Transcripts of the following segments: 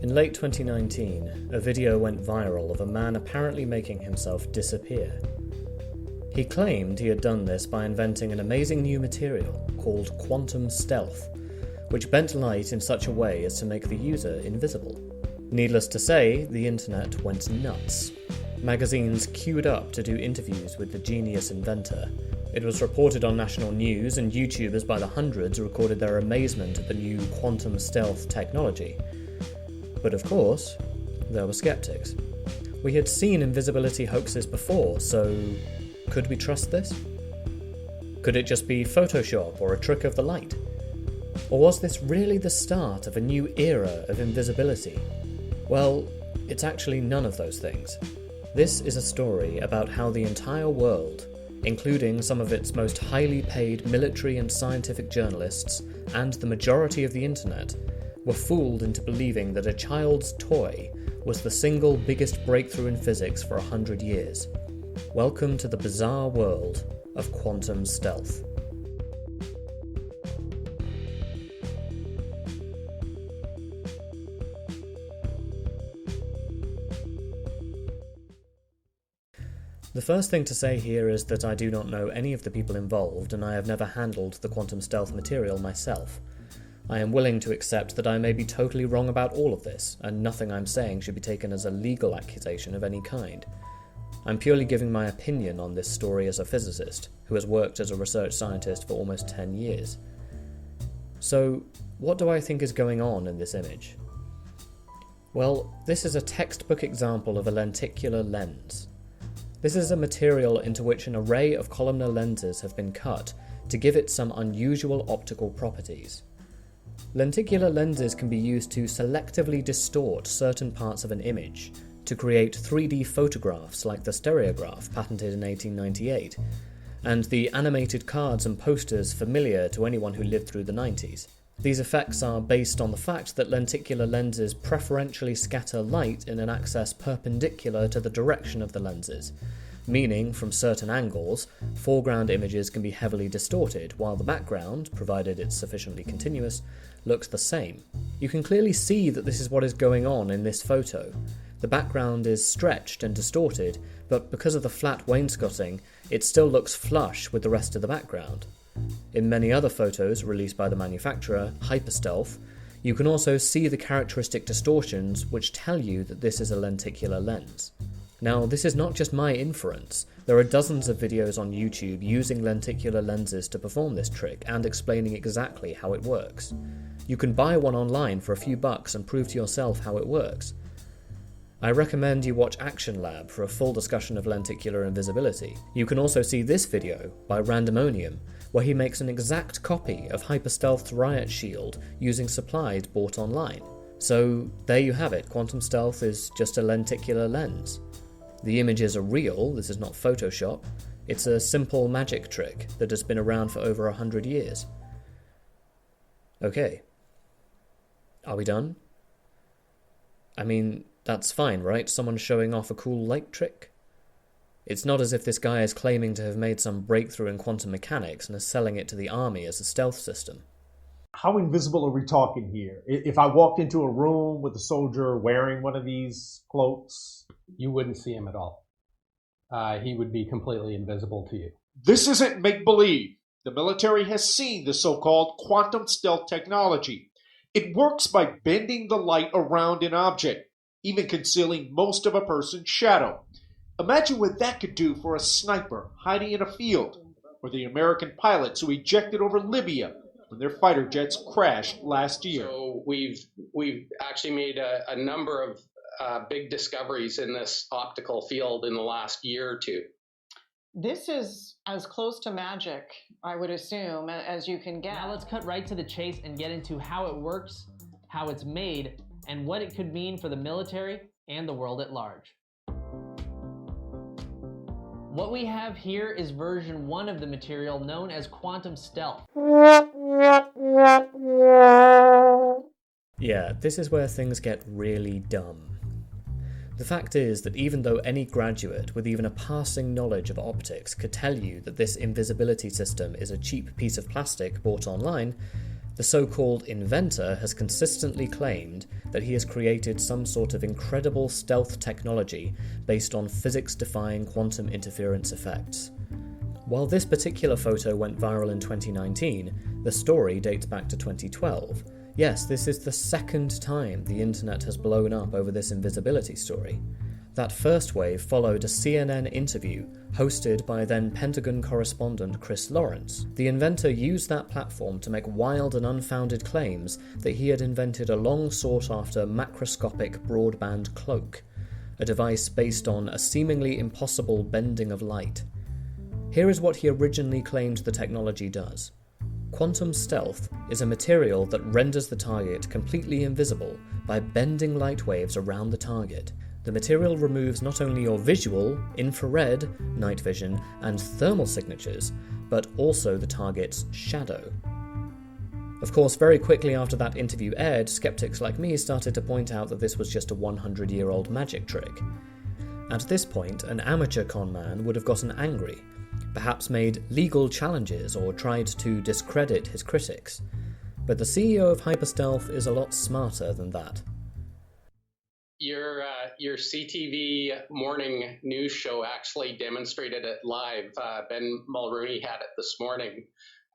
In late 2019, a video went viral of a man apparently making himself disappear. He claimed he had done this by inventing an amazing new material called quantum stealth, which bent light in such a way as to make the user invisible. Needless to say, the internet went nuts. Magazines queued up to do interviews with the genius inventor. It was reported on national news, and YouTubers by the hundreds recorded their amazement at the new quantum stealth technology. But of course, there were skeptics. We had seen invisibility hoaxes before, so could we trust this? Could it just be Photoshop or a trick of the light? Or was this really the start of a new era of invisibility? Well, it's actually none of those things. This is a story about how the entire world, including some of its most highly paid military and scientific journalists, and the majority of the internet, were fooled into believing that a child's toy was the single biggest breakthrough in physics for 100 years. Welcome to the bizarre world of quantum stealth. The first thing to say here is that I do not know any of the people involved, and I have never handled the quantum stealth material myself. I am willing to accept that I may be totally wrong about all of this, and nothing I'm saying should be taken as a legal accusation of any kind. I'm purely giving my opinion on this story as a physicist, who has worked as a research scientist for almost 10 years. So, what do I think is going on in this image? Well, this is a textbook example of a lenticular lens. This is a material into which an array of columnar lenses have been cut to give it some unusual optical properties. Lenticular lenses can be used to selectively distort certain parts of an image, to create 3D photographs like the stereograph patented in 1898, and the animated cards and posters familiar to anyone who lived through the 90s. These effects are based on the fact that lenticular lenses preferentially scatter light in an axis perpendicular to the direction of the lenses, meaning from certain angles, foreground images can be heavily distorted, while the background, provided it's sufficiently continuous, looks the same. You can clearly see that this is what is going on in this photo. The background is stretched and distorted, but because of the flat wainscoting, it still looks flush with the rest of the background. In many other photos released by the manufacturer, Hyperstealth, you can also see the characteristic distortions which tell you that this is a lenticular lens. Now, this is not just my inference. There are dozens of videos on YouTube using lenticular lenses to perform this trick and explaining exactly how it works. You can buy one online for a few bucks and prove to yourself how it works. I recommend you watch Action Lab for a full discussion of lenticular invisibility. You can also see this video by Randomonium, where he makes an exact copy of Hyperstealth's riot shield using supplies bought online. So there you have it, quantum stealth is just a lenticular lens. The images are real, this is not Photoshop. It's a simple magic trick that has been around for over 100 years. Okay. Are we done? I mean, that's fine, right? Someone showing off a cool light trick? It's not as if this guy is claiming to have made some breakthrough in quantum mechanics and is selling it to the army as a stealth system. How invisible are we talking here? If I walked into a room with a soldier wearing one of these cloaks, you wouldn't see him at all. He would be completely invisible to you. This isn't make-believe. The military has seen the so-called quantum stealth technology. It works by bending the light around an object, even concealing most of a person's shadow. Imagine what that could do for a sniper hiding in a field, or the American pilots who ejected over Libya when their fighter jets crashed last year. So we've actually made a number of big discoveries in this optical field in the last year or two. This is as close to magic, I would assume, as you can get. Now let's cut right to the chase and get into how it works, how it's made, and what it could mean for the military and the world at large. What we have here is version 1 of the material known as quantum stealth. Yeah, this is where things get really dumb. The fact is that even though any graduate with even a passing knowledge of optics could tell you that this invisibility system is a cheap piece of plastic bought online, The so-called inventor has consistently claimed that he has created some sort of incredible stealth technology based on physics-defying quantum interference effects. While this particular photo went viral in 2019, the story dates back to 2012. Yes, this is the second time the internet has blown up over this invisibility story. That first wave followed a CNN interview hosted by then Pentagon correspondent Chris Lawrence. The inventor used that platform to make wild and unfounded claims that he had invented a long sought-after macroscopic broadband cloak, a device based on a seemingly impossible bending of light. Here is what he originally claimed the technology does. Quantum stealth is a material that renders the target completely invisible by bending light waves around the target. The material removes not only your visual, infrared, night vision, and thermal signatures, but also the target's shadow. Of course, very quickly after that interview aired, skeptics like me started to point out that this was just a 100-year-old magic trick. At this point, an amateur con man would have gotten angry, perhaps made legal challenges or tried to discredit his critics. But the CEO of Hyperstealth is a lot smarter than that. Your CTV morning news show actually demonstrated it live. Ben Mulrooney had it this morning.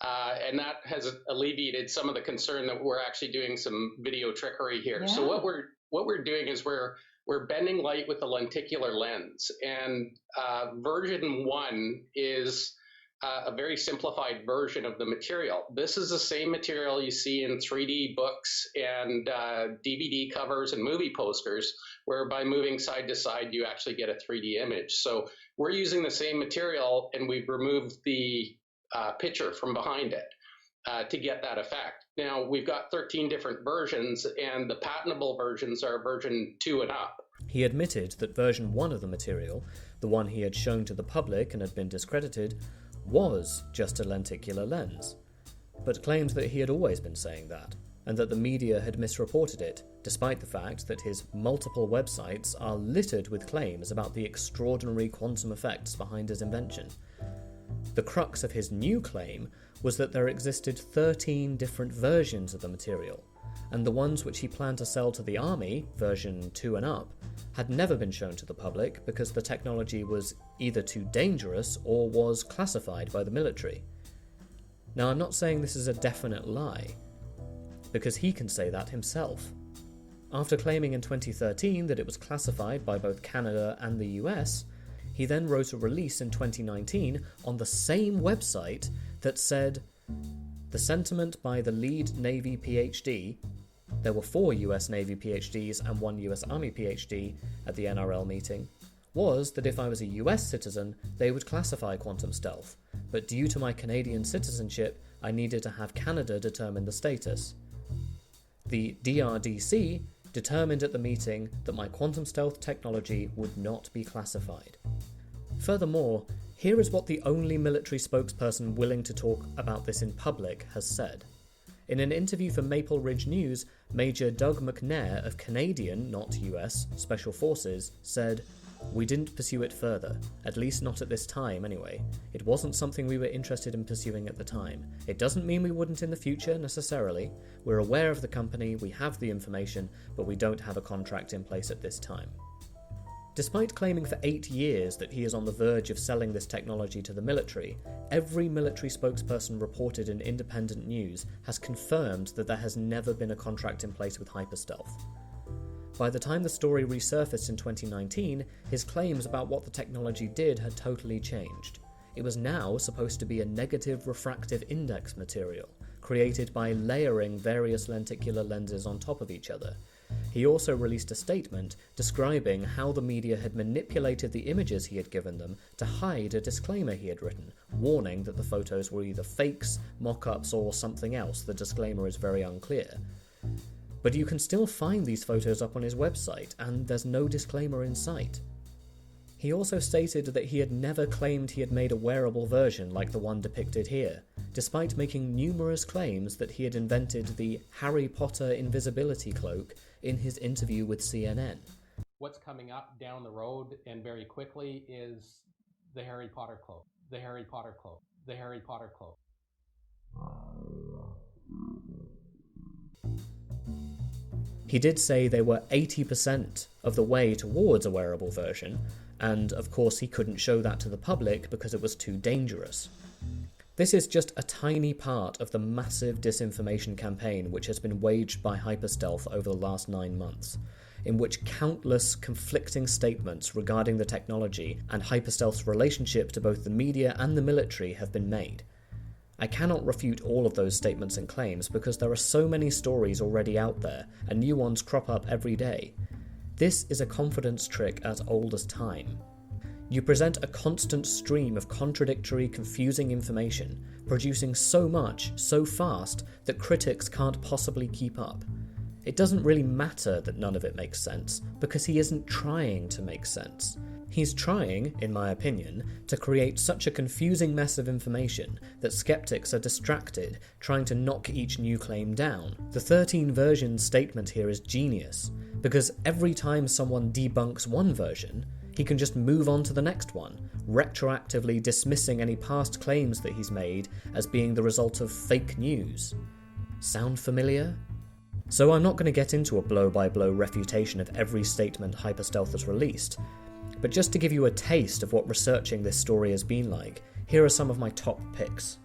And that has alleviated some of the concern that we're actually doing some video trickery here. Yeah. So what we're doing is we're bending light with a lenticular lens, and version 1 is a very simplified version of the material. This is the same material you see in 3D books and DVD covers and movie posters, where by moving side to side, you actually get a 3D image. So we're using the same material, and we've removed the picture from behind it to get that effect. Now, we've got 13 different versions, and the patentable versions are version 2 and up. He admitted that version 1 of the material, the one he had shown to the public and had been discredited, was just a lenticular lens, but claimed that he had always been saying that, and that the media had misreported it, despite the fact that his multiple websites are littered with claims about the extraordinary quantum effects behind his invention. The crux of his new claim was that there existed 13 different versions of the material, and the ones which he planned to sell to the army, version 2 and up, had never been shown to the public because the technology was either too dangerous or was classified by the military. Now, I'm not saying this is a definite lie, because he can say that himself. After claiming in 2013 that it was classified by both Canada and the US, he then wrote a release in 2019 on the same website that said, "The sentiment by the lead Navy PhD," there were 4 US Navy PhDs and 1 US Army PhD at the NRL meeting, was that if I was a US citizen, they would classify quantum stealth, but due to my Canadian citizenship, I needed to have Canada determine the status. The DRDC determined at the meeting that my quantum stealth technology would not be classified. Furthermore, here is what the only military spokesperson willing to talk about this in public has said. In an interview for Maple Ridge News, Major Doug McNair of Canadian, not US, Special Forces said, "We didn't pursue it further, at least not at this time anyway. It wasn't something we were interested in pursuing at the time. It doesn't mean we wouldn't in the future necessarily. We're aware of the company, we have the information, but we don't have a contract in place at this time." Despite claiming for 8 years that he is on the verge of selling this technology to the military, every military spokesperson reported in independent news has confirmed that there has never been a contract in place with Hyperstealth. By the time the story resurfaced in 2019, his claims about what the technology did had totally changed. It was now supposed to be a negative refractive index material, created by layering various lenticular lenses on top of each other. He also released a statement describing how the media had manipulated the images he had given them to hide a disclaimer he had written, warning that the photos were either fakes, mock-ups, or something else. The disclaimer is very unclear. But you can still find these photos up on his website, and there's no disclaimer in sight. He also stated that he had never claimed he had made a wearable version like the one depicted here, despite making numerous claims that he had invented the Harry Potter Invisibility Cloak in his interview with CNN. What's coming up down the road and very quickly is the Harry Potter Cloak. The Harry Potter Cloak. The Harry Potter Cloak. He did say they were 80% of the way towards a wearable version, and of course he couldn't show that to the public because it was too dangerous. This is just a tiny part of the massive disinformation campaign which has been waged by Hyperstealth over the last 9 months, in which countless conflicting statements regarding the technology and Hyperstealth's relationship to both the media and the military have been made. I cannot refute all of those statements and claims because there are so many stories already out there, and new ones crop up every day. This is a confidence trick as old as time. You present a constant stream of contradictory, confusing information, producing so much, so fast, that critics can't possibly keep up. It doesn't really matter that none of it makes sense, because he isn't trying to make sense. He's trying, in my opinion, to create such a confusing mess of information that skeptics are distracted, trying to knock each new claim down. The 13 versions statement here is genius, because every time someone debunks one version, he can just move on to the next one, retroactively dismissing any past claims that he's made as being the result of fake news. Sound familiar? So I'm not going to get into a blow-by-blow refutation of every statement Hyperstealth has released, but just to give you a taste of what researching this story has been like, here are some of my top picks.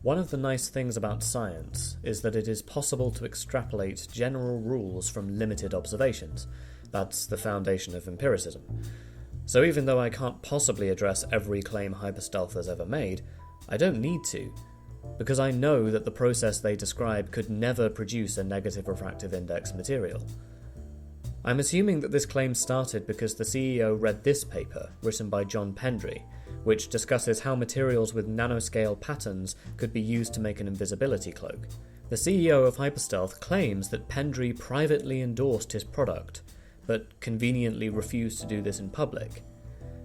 One of the nice things about science is that it is possible to extrapolate general rules from limited observations. That's the foundation of empiricism. So even though I can't possibly address every claim Hyperstealth has ever made, I don't need to, because I know that the process they describe could never produce a negative refractive index material. I'm assuming that this claim started because the CEO read this paper, written by John Pendry, which discusses how materials with nanoscale patterns could be used to make an invisibility cloak. The CEO of Hyperstealth claims that Pendry privately endorsed his product, but conveniently refused to do this in public.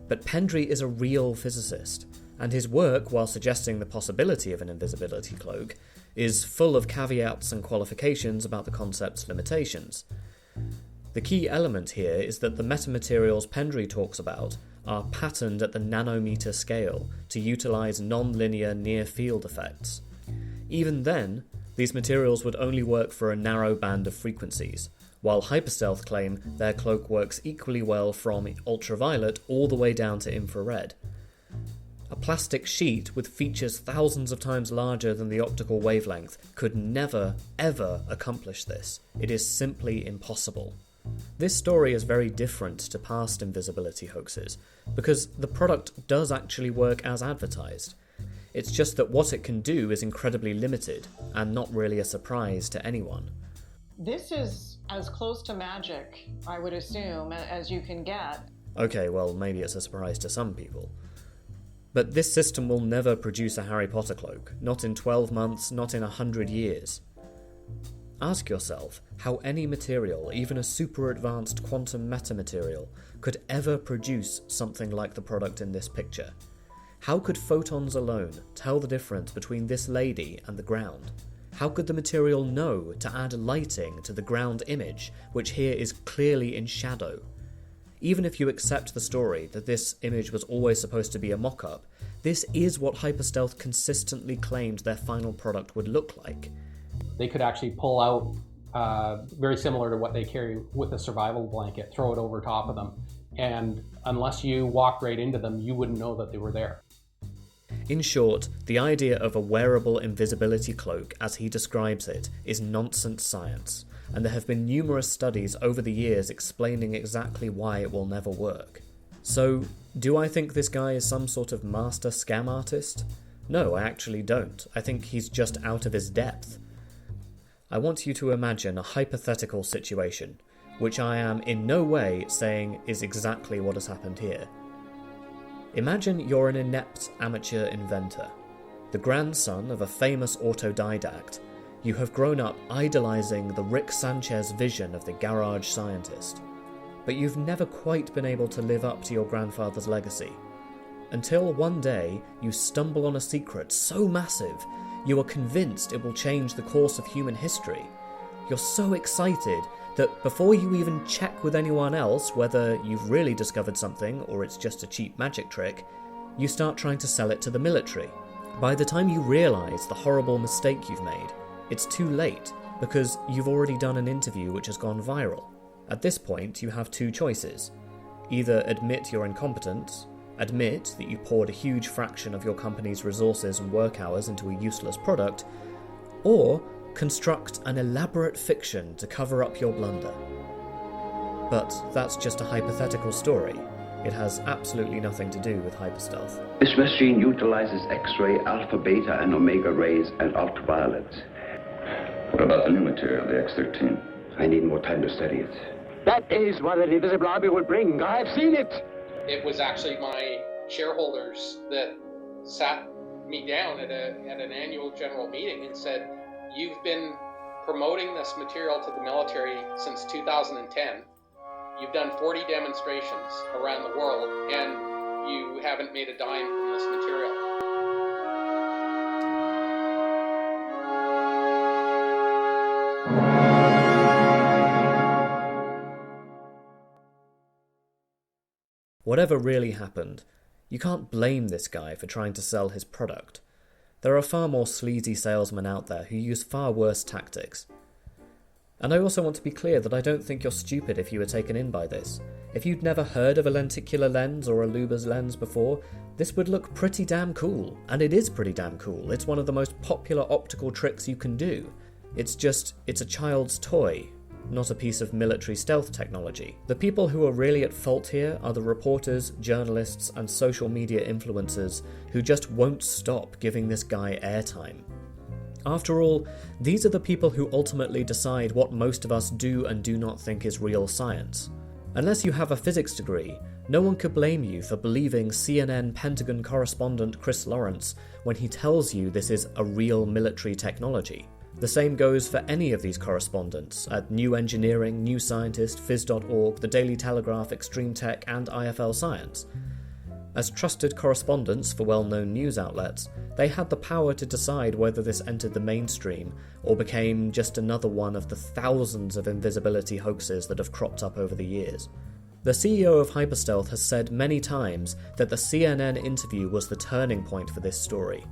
But Pendry is a real physicist, and his work, while suggesting the possibility of an invisibility cloak, is full of caveats and qualifications about the concept's limitations. The key element here is that the metamaterials Pendry talks about are patterned at the nanometer scale to utilize non-linear near-field effects. Even then, these materials would only work for a narrow band of frequencies, while Hyperstealth claim their cloak works equally well from ultraviolet all the way down to infrared. A plastic sheet with features thousands of times larger than the optical wavelength could never, ever accomplish this. It is simply impossible. This story is very different to past invisibility hoaxes, because the product does actually work as advertised. It's just that what it can do is incredibly limited, and not really a surprise to anyone. This is as close to magic, I would assume, as you can get. Okay, well, maybe it's a surprise to some people. But this system will never produce a Harry Potter cloak, not in 12 months, not in 100 years. Ask yourself how any material, even a super advanced quantum metamaterial, could ever produce something like the product in this picture. How could photons alone tell the difference between this lady and the ground? How could the material know to add lighting to the ground image, which here is clearly in shadow? Even if you accept the story that this image was always supposed to be a mock-up, this is what Hyperstealth consistently claimed their final product would look like. They could actually pull out, very similar to what they carry with a survival blanket, throw it over top of them, and unless you walked right into them, you wouldn't know that they were there. In short, the idea of a wearable invisibility cloak, as he describes it, is nonsense science, and there have been numerous studies over the years explaining exactly why it will never work. So, do I think this guy is some sort of master scam artist? No, I actually don't. I think he's just out of his depth. I want you to imagine a hypothetical situation, which I am in no way saying is exactly what has happened here. Imagine you're an inept amateur inventor, the grandson of a famous autodidact. You have grown up idolizing the Rick Sanchez vision of the garage scientist, but you've never quite been able to live up to your grandfather's legacy. Until one day, you stumble on a secret so massive, you are convinced it will change the course of human history. You're so excited that before you even check with anyone else whether you've really discovered something or it's just a cheap magic trick, you start trying to sell it to the military. By the time you realise the horrible mistake you've made, it's too late, because you've already done an interview which has gone viral. At this point, you have two choices. Either admit your incompetence, admit that you poured a huge fraction of your company's resources and work hours into a useless product, or construct an elaborate fiction to cover up your blunder. But that's just a hypothetical story. It has absolutely nothing to do with hyperstealth. This machine utilizes X-ray, alpha, beta, and omega rays and ultraviolet. What about the new material, the X13? I need more time to study it. That is what an invisible army will bring. I have seen it. It was actually my shareholders that sat me down at an annual general meeting and said, "You've been promoting this material to the military since 2010. You've done 40 demonstrations around the world, and you haven't made a dime from this material." Whatever really happened, you can't blame this guy for trying to sell his product. There are far more sleazy salesmen out there who use far worse tactics. And I also want to be clear that I don't think you're stupid if you were taken in by this. If you'd never heard of a lenticular lens or a Lubor's lens before, this would look pretty damn cool. And it is pretty damn cool. It's one of the most popular optical tricks you can do. It's a child's toy, not a piece of military stealth technology. The people who are really at fault here are the reporters, journalists, and social media influencers who just won't stop giving this guy airtime. After all, these are the people who ultimately decide what most of us do and do not think is real science. Unless you have a physics degree, no one could blame you for believing CNN Pentagon correspondent Chris Lawrence when he tells you this is a real military technology. The same goes for any of these correspondents at New Engineering, New Scientist, Phys.org, The Daily Telegraph, Extreme Tech, and IFL Science. As trusted correspondents for well-known news outlets, they had the power to decide whether this entered the mainstream or became just another one of the thousands of invisibility hoaxes that have cropped up over the years. The CEO of Hyperstealth has said many times that the CNN interview was the turning point for this story,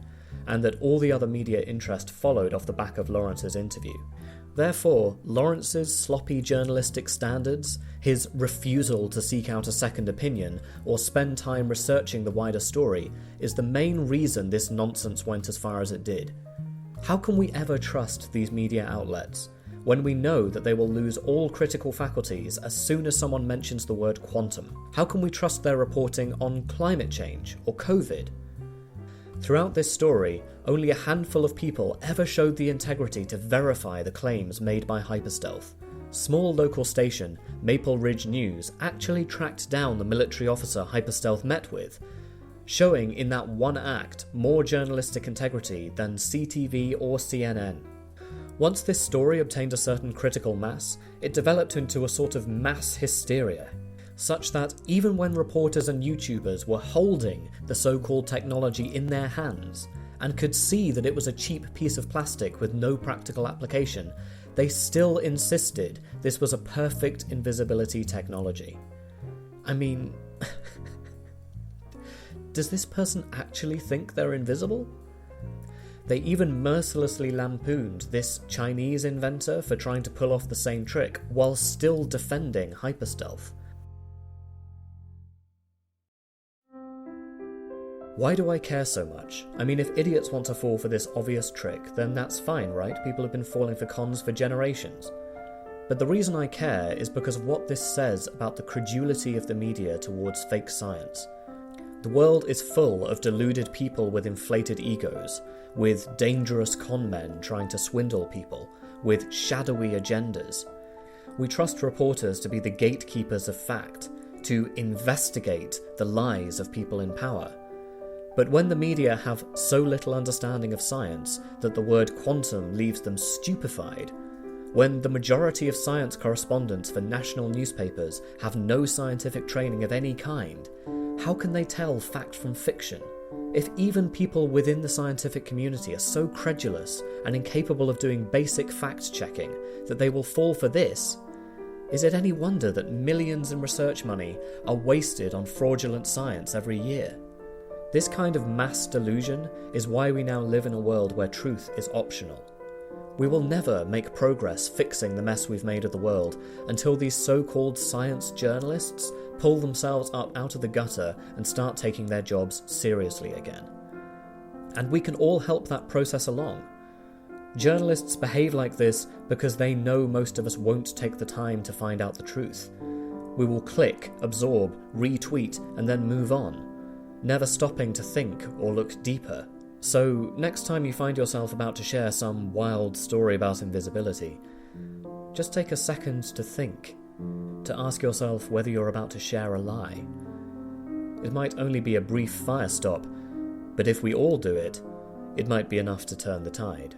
and that all the other media interest followed off the back of Lawrence's interview. Therefore, Lawrence's sloppy journalistic standards, his refusal to seek out a second opinion or spend time researching the wider story, is the main reason this nonsense went as far as it did. How can we ever trust these media outlets when we know that they will lose all critical faculties as soon as someone mentions the word quantum? How can we trust their reporting on climate change or COVID? Throughout this story, only a handful of people ever showed the integrity to verify the claims made by Hyperstealth. Small local station, Maple Ridge News, actually tracked down the military officer Hyperstealth met with, showing in that one act more journalistic integrity than CTV or CNN. Once this story obtained a certain critical mass, it developed into a sort of mass hysteria, such that even when reporters and YouTubers were holding the so-called technology in their hands and could see that it was a cheap piece of plastic with no practical application, they still insisted this was a perfect invisibility technology. I mean, does this person actually think they're invisible? They even mercilessly lampooned this Chinese inventor for trying to pull off the same trick while still defending Hyperstealth. Why do I care so much? I mean, if idiots want to fall for this obvious trick, then that's fine, right? People have been falling for cons for generations. But the reason I care is because of what this says about the credulity of the media towards fake science. The world is full of deluded people with inflated egos, with dangerous con men trying to swindle people, with shadowy agendas. We trust reporters to be the gatekeepers of fact, to investigate the lies of people in power. But when the media have so little understanding of science that the word quantum leaves them stupefied, when the majority of science correspondents for national newspapers have no scientific training of any kind, how can they tell fact from fiction? If even people within the scientific community are so credulous and incapable of doing basic fact-checking that they will fall for this, is it any wonder that millions in research money are wasted on fraudulent science every year? This kind of mass delusion is why we now live in a world where truth is optional. We will never make progress fixing the mess we've made of the world until these so-called science journalists pull themselves up out of the gutter and start taking their jobs seriously again. And we can all help that process along. Journalists behave like this because they know most of us won't take the time to find out the truth. We will click, absorb, retweet, and then move on, never stopping to think or look deeper. So next time you find yourself about to share some wild story about invisibility, just take a second to think, to ask yourself whether you're about to share a lie. It might only be a brief firestop, but if we all do it, it might be enough to turn the tide.